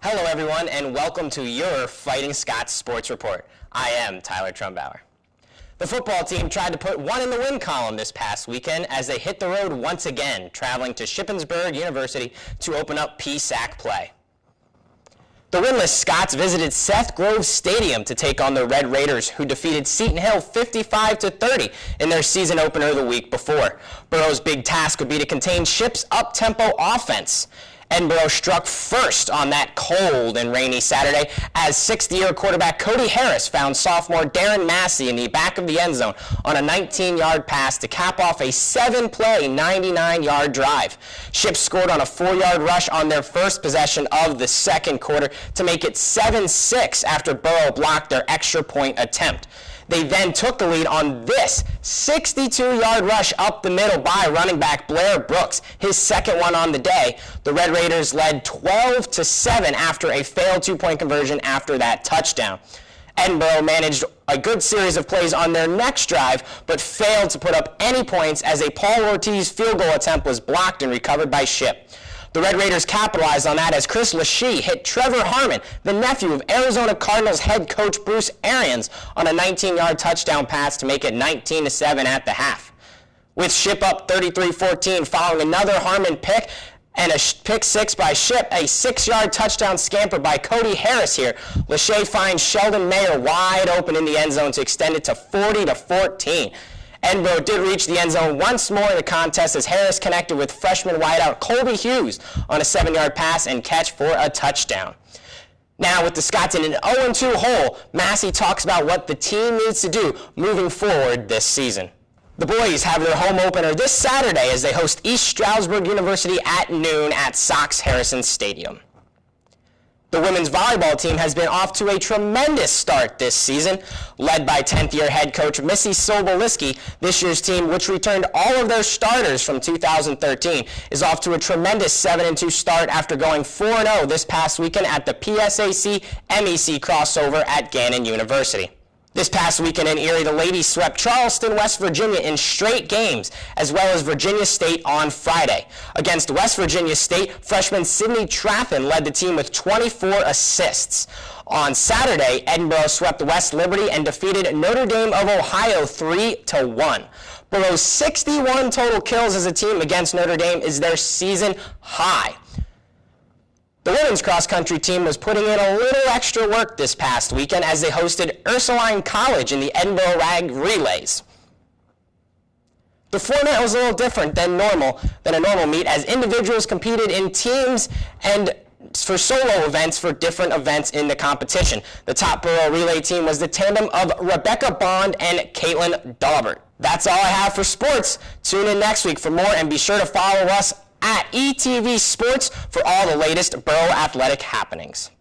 Hello everyone, and welcome to your Fighting Scots Sports Report. I am Tyler Trumbauer. The football team tried to put one in the win column this past weekend as they hit the road once again, traveling to Shippensburg University to open up PSAC play. The winless Scots visited Seth Grove Stadium to take on the Red Raiders, who defeated Seton Hill 55-30 in their season opener the week before. Burrow's big task would be to contain Ship's up-tempo offense. Edinboro struck first on that cold and rainy Saturday as sixth-year quarterback Cody Harris found sophomore Darren Massey in the back of the end zone on a 19-yard pass to cap off a 7-play, 99-yard drive. Ship scored on a 4-yard rush on their first possession of the second quarter to make it 7-6 after Burrow blocked their extra point attempt. They then took the lead on this 62-yard rush up the middle by running back Blair Brooks, his second one on the day. The Red Raiders led 12-7 after a failed two-point conversion after that touchdown. Edinboro managed a good series of plays on their next drive, but failed to put up any points as a Paul Ortiz field goal attempt was blocked and recovered by Ship. The Red Raiders capitalized on that as Chris Lachey hit Trevor Harmon, the nephew of Arizona Cardinals head coach Bruce Arians, on a 19-yard touchdown pass to make it 19-7 at the half. With Ship up 33-14 following another Harmon pick and a pick six by Ship, a 6-yard touchdown scamper by Cody Harris here, Lachey finds Sheldon Mayer wide open in the end zone to extend it to 40-14. Edinboro did reach the end zone once more in the contest as Harris connected with freshman wideout Colby Hughes on a 7-yard pass and catch for a touchdown. Now with the Scots in an 0-2 hole, Massey talks about what the team needs to do moving forward this season. The boys have their home opener this Saturday as they host East Stroudsburg University at noon at Sox Harrison Stadium. The women's volleyball team has been off to a tremendous start this season. Led by 10th-year head coach Missy Sobolewski, this year's team, which returned all of their starters from 2013, is off to a tremendous 7-2 start after going 4-0 this past weekend at the PSAC-MEC crossover at Gannon University. This past weekend in Erie, the ladies swept Charleston, West Virginia in straight games, as well as Virginia State on Friday. Against West Virginia State, freshman Sydney Traffin led the team with 24 assists. On Saturday, Edinboro swept West Liberty and defeated Notre Dame of Ohio 3-1. Burrow's 61 total kills as a team against Notre Dame is their season high. The women's cross-country team was putting in a little extra work this past weekend as they hosted Ursuline College in the Edinboro Rag Relays. The format was a little different than a normal meet as individuals competed in teams and for solo events for different events in the competition. The top Burrow relay team was the tandem of Rebecca Bond and Caitlin Daubert. That's all I have for sports. Tune in next week for more and be sure to follow us at ETV Sports for all the latest Burrow athletic happenings.